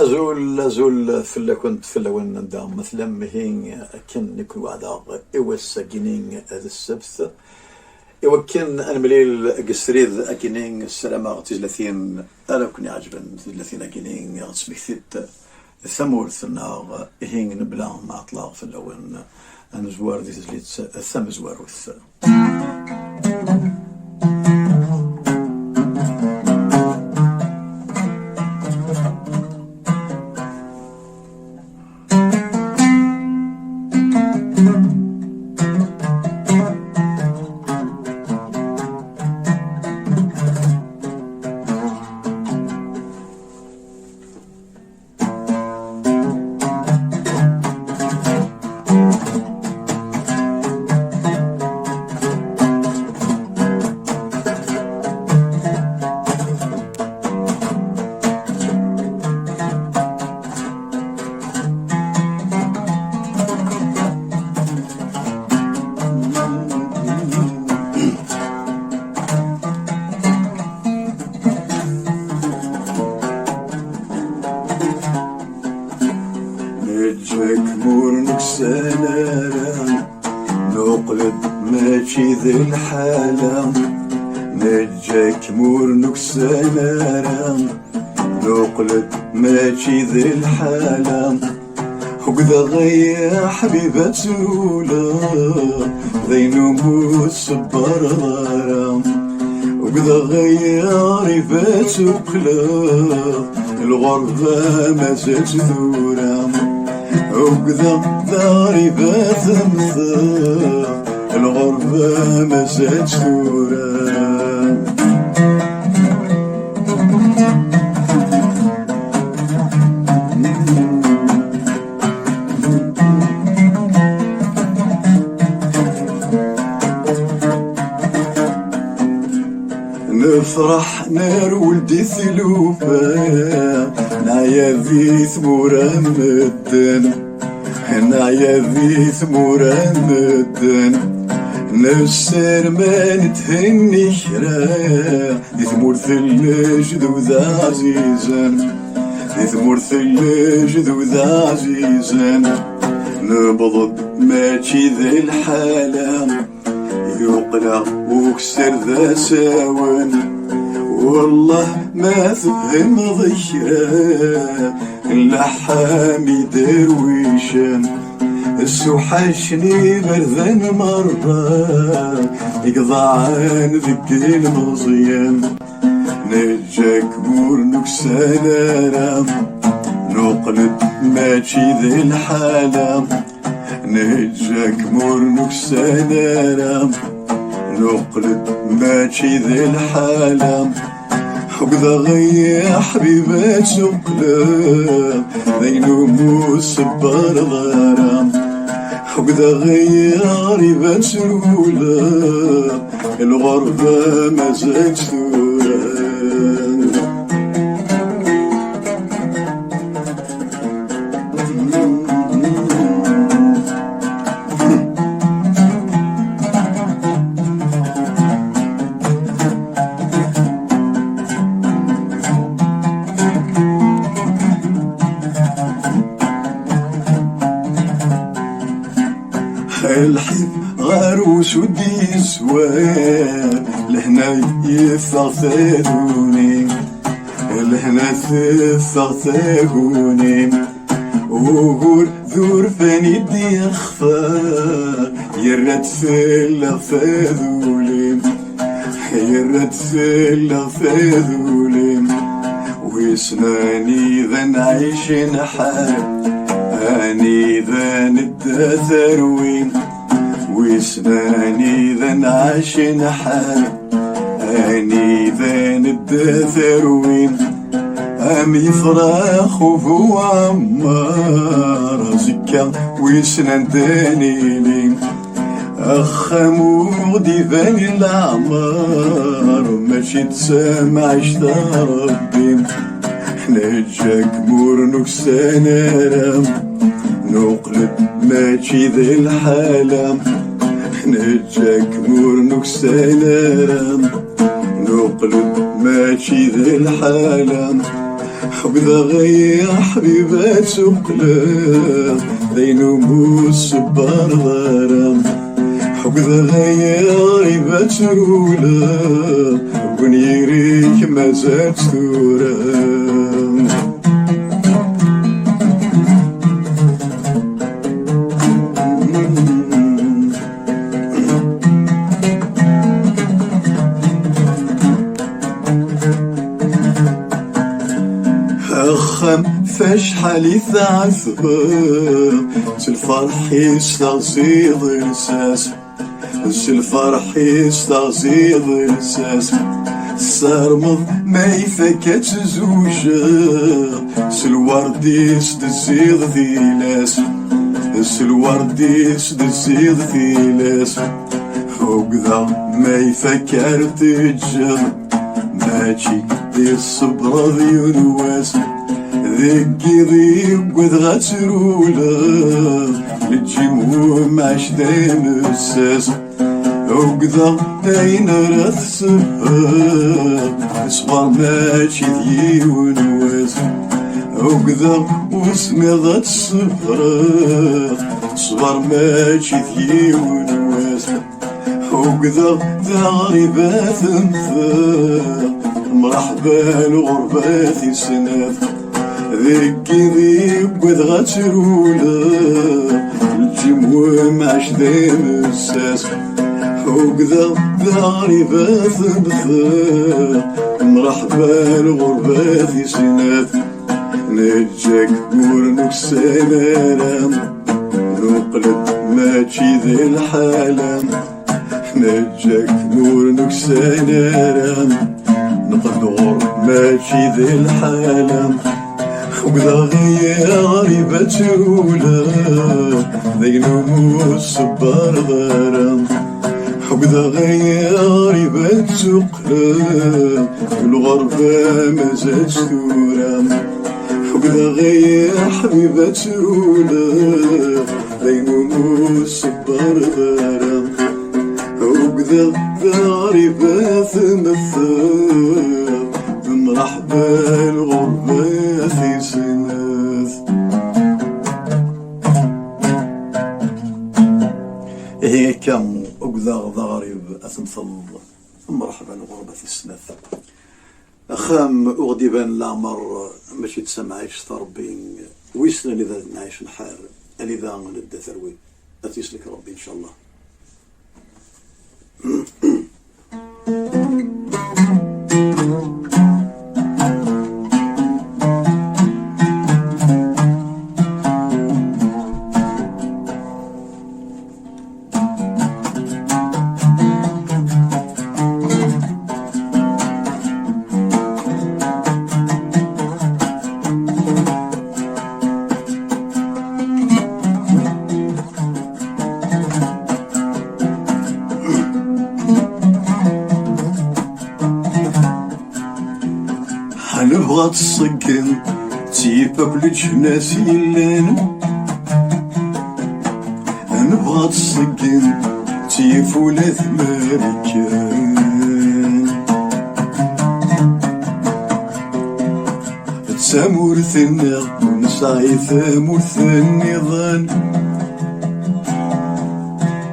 أزول فلا كنت فلا وين دا مثلا مهين كن نكون على إوس جنين السبت يمكن أن مليل قصريد أجنين السلامة تجلثين أنا كني عجبا تجلثين جنين سميثت ثمور ثنا هين بلا ما أطلع فلا وين أنا زوار دي تجليت ثم زوار وث نقلب ماشي ذي الحالة نجاك مورنك سنارة نقلب ماشي ذي الحالة وكذا غيا حبيبة سولا ذي نموت صبر ضارة وكذا غيا ريفة سوقلا الغربة ما زالت ثورة وكذا داري بثمثة الغربة ما زالت ثورة نفرح نار ولدي ثلوفة نعيا في ثمورة مدن نعيا في ثمورة مدن نسر ما نتهني شرا دي ثمور ثلج ذوذا عزيزا دي ثمور ثلج ذوذا عزيزا نبض ماشي ذي الحالة يقلع وكسر ذا ساون والله ما تفهم ضيرا اللحامي درويشان السوحشني برذن مرة يقضعان ذك المضيان نجاك مورنك سنارة نقلب ماشي ذي الحالة نجاك مورنك سنارة نقلب ماشي ذي الحالة وكذا غيا حبيبة سقلا ذي نموت صبر ضارة وكذا غيا ريبة سرولا الغربة ما زالت ثورة الحب غاروش ودي سوان لهنا يفغثوني لهنا يفغثوني وقول ذور فاني دي اخفى يرد فيلا فاذولي يرد فيلا فاذولي ويسناني ذا نعيش نحال أني ذا ندثروين ويسناني ذا نعيش نحال أني ذا ندثروين أمي فراخ وهو عمار زكا ويسنان دانيلين أخمودي ذاني الأعمار ماشي تسامع شتا ربي نجاك مورنك سنارة نقلب ماشي ذي الحالة نجاك مورنك سنارة نقلب ماشي ذي الحالة وإذا غير حبيبات سقلا ذينو موس بارضارا وإذا غير بات رولا ونيريك مازال ستورا فشحال تعذب الفرح يستغزيض الاساس الفرح يستغزيض الاساس السرمض ما يفكت زوجة الورد يستزيض ثيلاس الورد يستزيض ثيلاس وكذا ما يفكر تجر ماشي دي الصبر ذي نواس ذكي ذيك وذغا ترولا لتجيمو معش دايم الساس وكذا داين راث سفر صغار ماشي ذي ونواس وكذا وسميضات السفر صغار ماشي ذي ونواس وكذا ذا غريبات مثال مرحبا الغربات سنات ذكي ذيك وذغا ترولا الجموع معش دايم الساس وكذا ذا غريبات مثال مرحبا الغربات سنات نجاك ورنوك سلام نقلب ماشي ذي الحالة نجاك ورنوك سلام نقدر ماشي ذي الحالة وكذا غريبة ترولا ذي نموس بارضارا وكذا غريبة تقلا الغربة مازال ستورا وكذا حبيبة ترولا ذي نموس بارضارا وكذا غريبة مثال مرحبا الغربة في سناث. هي كم وكذا غريب أتمثل مرحبا الغربة في سناث. أخام أغدبان العمر ماشي تسمعيش تربين ويسنا لذا نعيش الحال لذا ندى ثروي أتيسلك ربي إن شاء الله. نبغى تصقن تيبا بلجناس يلان نبغى تصقن تيفولا ثماركان تسامورثنا ونسعي ثامورث النظام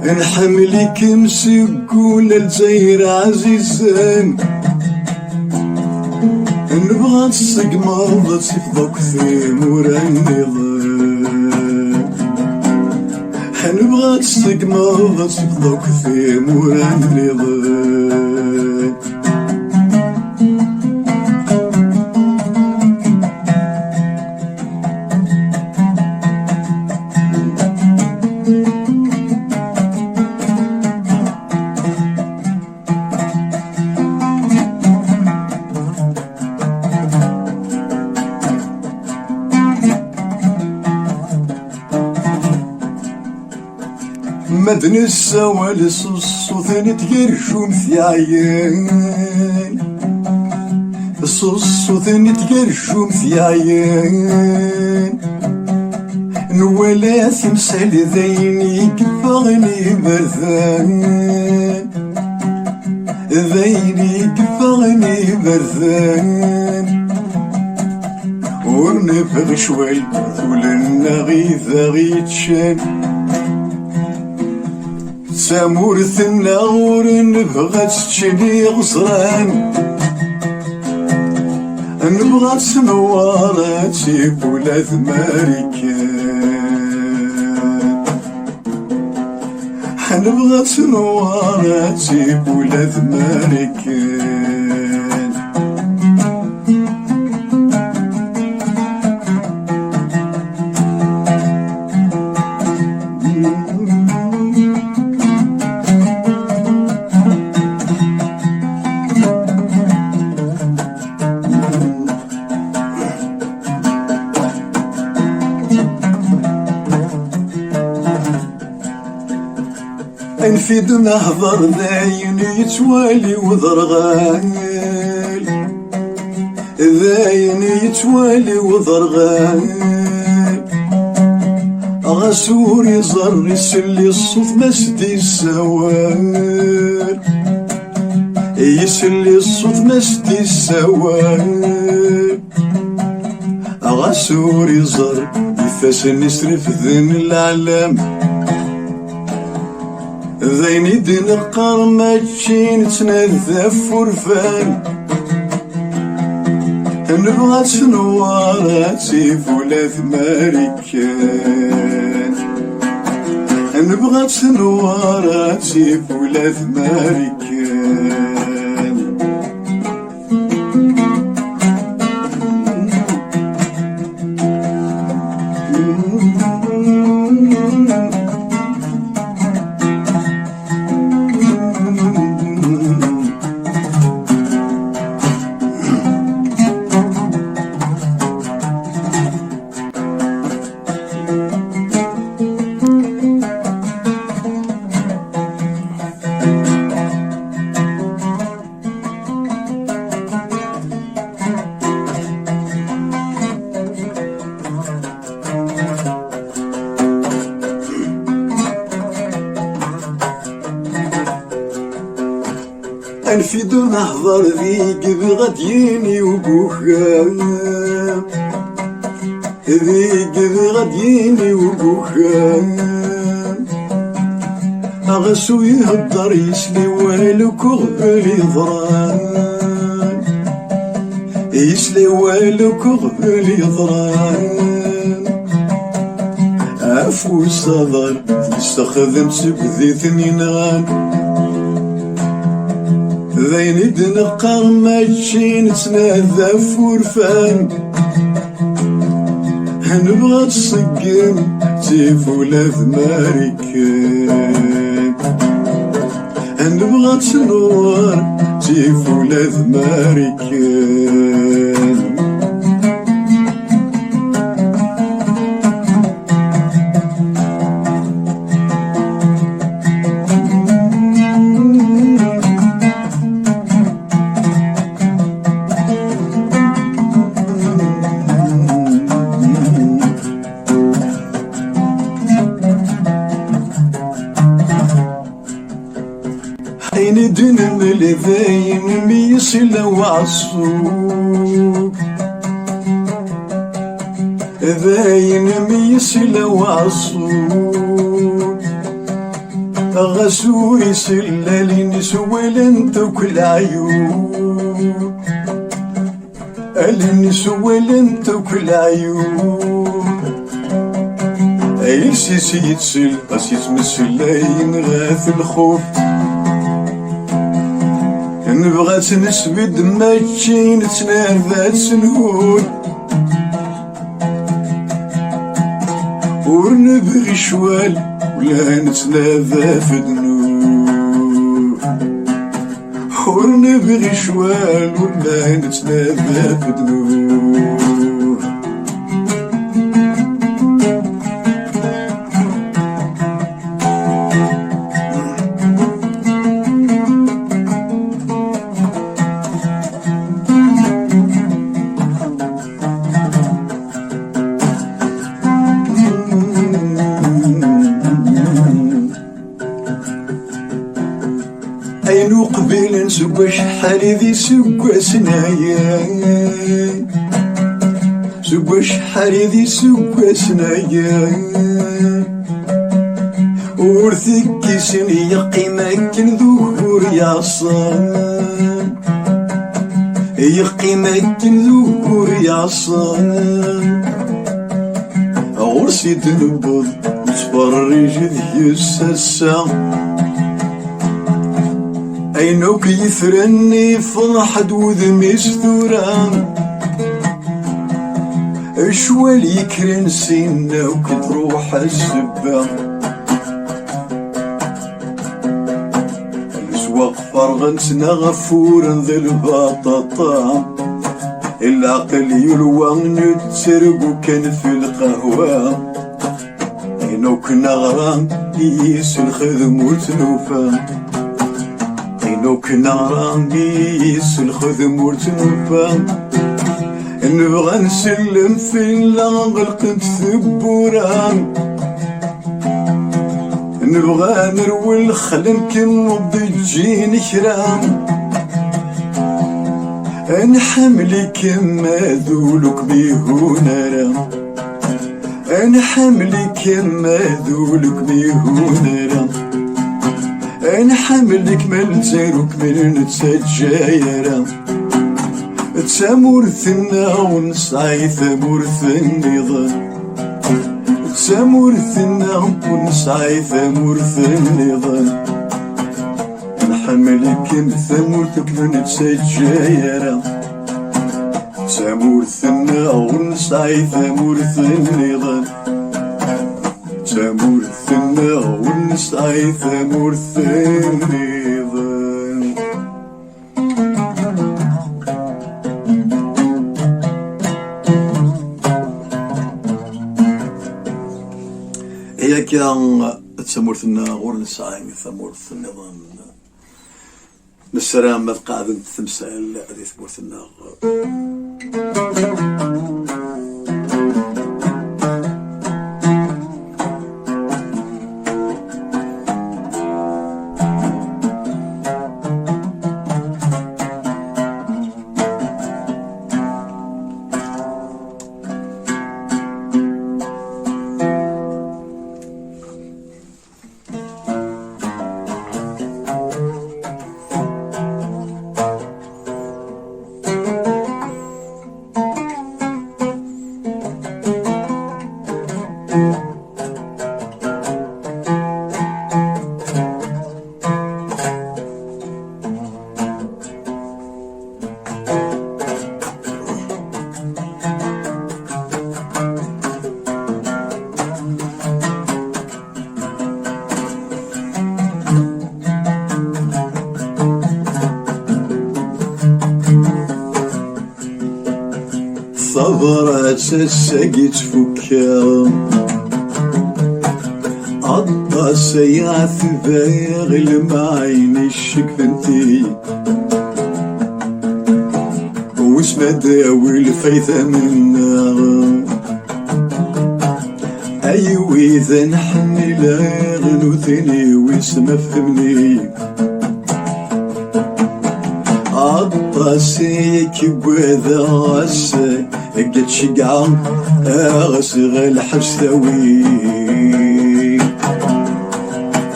نحملك مسقول الجزائر عزيزان نبغى تسقمض تفضك ثمور النظام نبغى تسقمض تفضك ثمور النظام مدن السوال صوصو ثاني تقرشوم في عيان صوصو ثاني تقرشوم في عيان نوالا ثمسال ذيني كفغني برثان ذيني كفغني برثان ونبغي شوال ولنا غيثا غيتشان سامورثنا ورنبغى تشلي غصران نبغى تنواراتي بولاد ماريكان نبغى تنواراتي بولاد ماريكان نفيد نهضر داين يتوالي وضرغال داين يتوالي وضرغال غسور يزر يسلي الصوت مسدي السوال يسلي الصوت مسدي السوال غسور يزر يفاسن يسرف ذن العلام ذين يدن قرمتشي نتنذف ورفان نبغى تنواراتي فولاد ماريكان نبغى تنواراتي فولاد ماريكان نفيد نهضر ذيك بغديني وبوخام ذيك بغديني وبوخام أغسو يهضر يسلي والو كغبل يضران يسلي والو كغبل يضران عفو الصدر يستخدم سبذي ثنينان ذين يدن قرمتشي نتنذف ورفان نبغى تصقم تيف ولاد ماريكان نبغى تنور تيف ولاد ماريكان حين دن ملذين ميسل وعصوب ذاين ميسل وعصوب غسو يسلالين سوالن توكل عيوب ألين سوالن توكل عيوب أيسيس يتسل غس يتمسلاين غاث الخوف نبغى تنسبد ماشي نتنافى سنهود ونبغي شوال ولا نتنافى في ذنوب ونبغي شوال ولا نتنافى في ذنوب أينو قبيل نسوى شحال ذي سوى سنايا سوا شحال ذي سوا سنايا ورثك سني قيمة كن ذكور يعصان يقيمة كن ذكور يعصان غرسي تنبض تفرج ذي الساسة عينوك يثرني فرحت وذمي ستوران شوال يكرن سينا وكتروح السبا الزواق فرغن سنا غفورا ذي البطاطا العقل يلوى نتسرق وكان في القهوة عينوك نغران يس الخدم وتنوفا عينوك نغران يس الخدم وتنوفا نبغى نسلم في غلقت ثبوران نبغى نروي الخل نكمض تجيني كرام نحملي كما ذولك بيهونا رام نحملي كما ذولك بيهونا رام نحملك ملزيرك من نتسجايا تسامورثنا ونسعي ثمورث النظام تسامورثنا ونسعي ثمورث النظام نحملك ثمورثك من تسجايا تسامورثنا ونسعي ثمورث النظام تسامورثنا ونسعي ثمورث النظام هي كان تسمورثنا غور نسعي ثمورث النظام بالسلام قاعد التمثال هذه ثمورثنا صبرت الساقي تفكا عطاس يعثباغ المعين الشكفنتي واسم داوي الفيثة منا أيوة إذا نحني لا غنوثني واسم فهمني عطاسيك بوذا غسي قد شقع غسغ الحسوي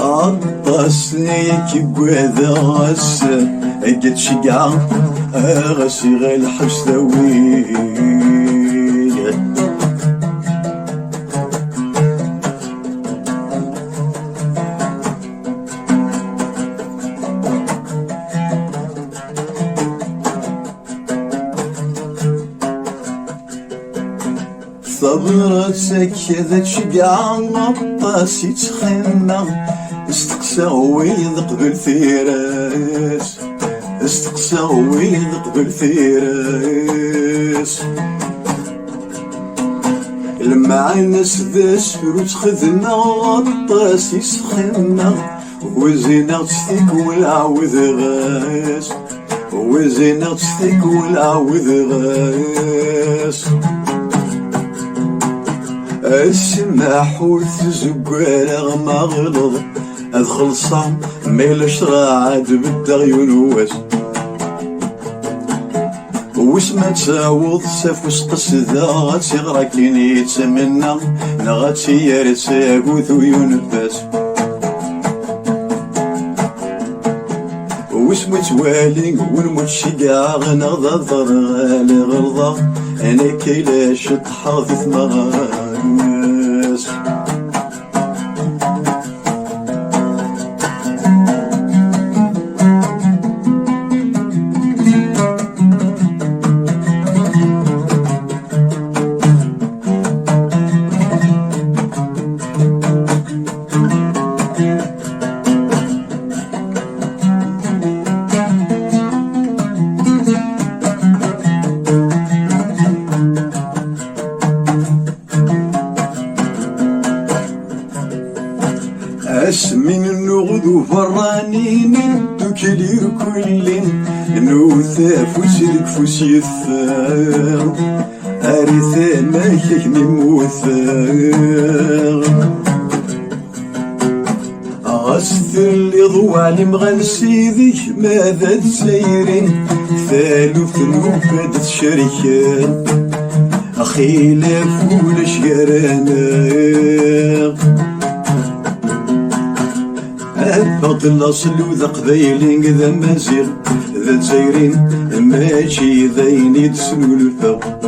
عطاسيك بوذا غسي قد شقع غسغ الحسوي صبرتك كذا تشقع عطاسي تخمى استقسى ويذق بالفراس استقسى ويذق بالفراس لما عينس ذا سفر تخذنا عطاسي سخمى وزينة تثيك والعوذ غاس وزينة تثيك والعوذ غاس السماح والتزقار ما غلظ ادخل صام ميل شراعد بالدغيون واس وش ما تعوض ساف وش قصدا غتغرك لين يتمنى نغاتي يرساق وذيون باس وش متوالي ونموت شقا غنغضا ضرغالي غرضا انا كيلاش تحاضي ثمغاس من النغدو فراني ندو كلير كلين نوثاف وسلك فسيثاغ أرثا ما يكني موثاغ أغسثر اللي ضوالي مغنسيذك ماذا تسيرين ثالث نوفاد الشركات أخي لافول شيرانا فضل الأصل وذا قبايلين ذا مازيغ ذا تزايرين ماشي ذاين يدسنو الفاق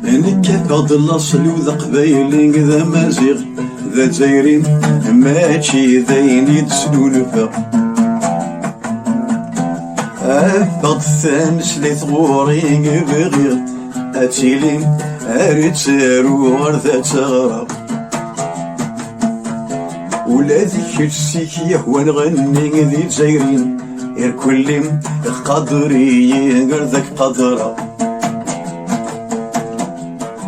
نكا فضل الأصل وذا قبايلين ذا مازيغ ذا تزايرين ماشي ذاين يدسنو الفاق فضل الثانس لي ثغورين بغيط أتيلين أريتسارو غرذا تغرق ولا ذيك السيك يهوى نغني ذي تزايرين غير كل قدري غير ذاك قدرة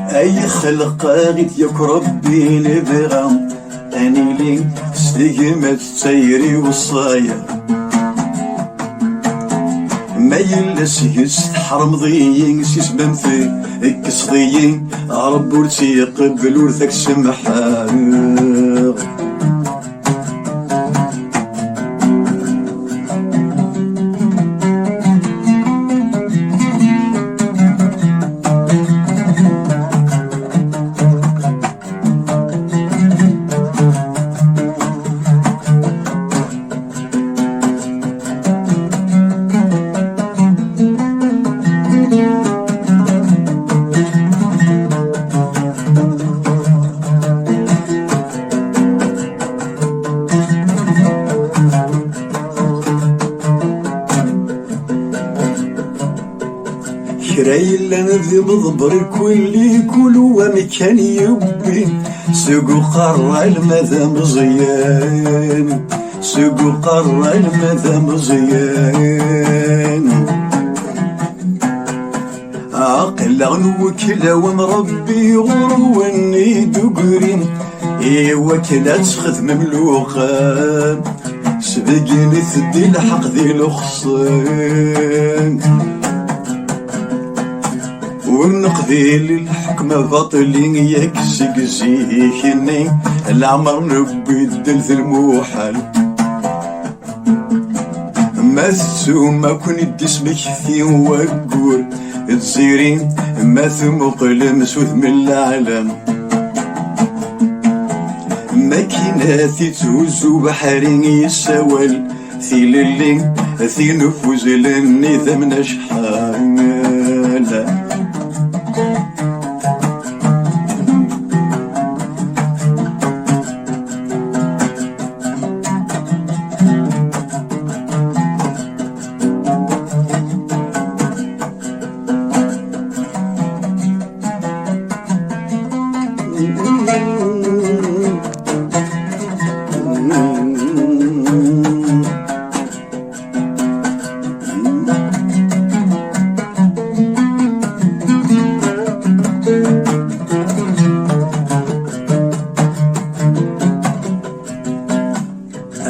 أي خلق غيت ياك ربي نبغى أني لي استقمت تسيري وصايا ما يلس يستحرم ضيين سيس بمثي قصديين رب ورتي يقبل ورثك سمحان كرايلا نذي بضبر كل ومكان يبي سوق قرى المذا مزيان سوق قرى المذا مزيان عقل غنوكلا ومربي غروني دقرين ايوا كلا تخذ مملوخة سبقني ثدي الحق ذي الخصان ونقضي للحكمة باطلين ياك زيكني العمر نبي الدلث الموحل ما ثم كون اسمك في وقور تزيرين ما ثم قلم سوث من العالم ماكيناتي توزو بحرين يساول في للين في نفوز لني ثمن شحال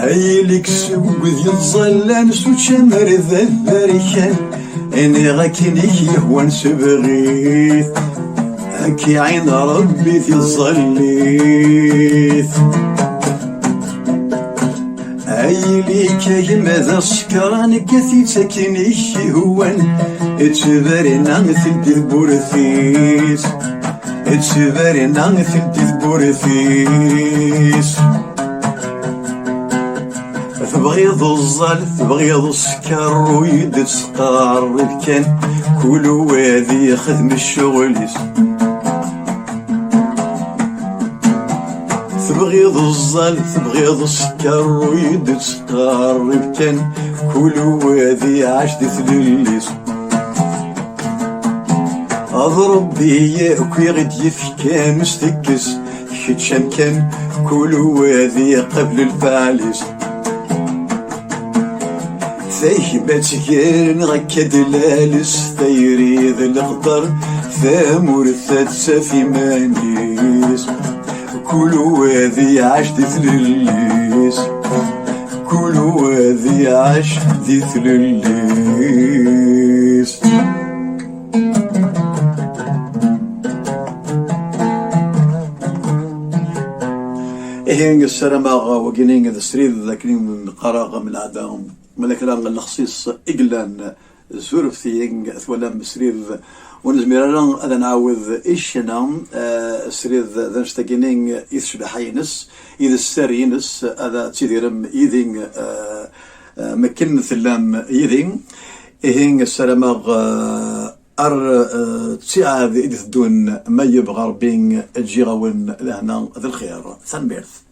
هايلك سوق ذي الظلان سو تشمر ذا البركان اني غاكنيك يهوان سبغيث هاكي عين ربي في الظليث هايليك يماذا سكران كثي تكنيش هوان اتبارنا مثل البورثيس اتبارنا مثل البورثيس تبغيض الظل تبغيض السكر ويد تقرب كان كل وادي يخدم الشغل تبغيض الظل تبغيض السكر ويد تقرب كان كل وادي عاش تثلليس اضرب بياك ويغد يفكان مستكس كتشان كان كل وادي قبل الفعليس فيه باتكين غكد لالس فيريد القدر فمرثد سافي مانيس كل وادي عاش دي ثلليس كل وادي عاش دي ثلليس إيه السلامة وقينين السريد ذاكرين قراغة من العدام ملكلان الخصيص إقلان زورفتيين ثولا مسريد ونزميران أنا نعوذ إيشنا سريد ذا نشتاقينين يشبح ينس إذا السارينس هذا تيديرم إيدين مكن ثلام إيدين إيه السلامة تسعاد إذ دون ما يبغى ربين الجيغاون لهنا ذا الخير ثنبيرث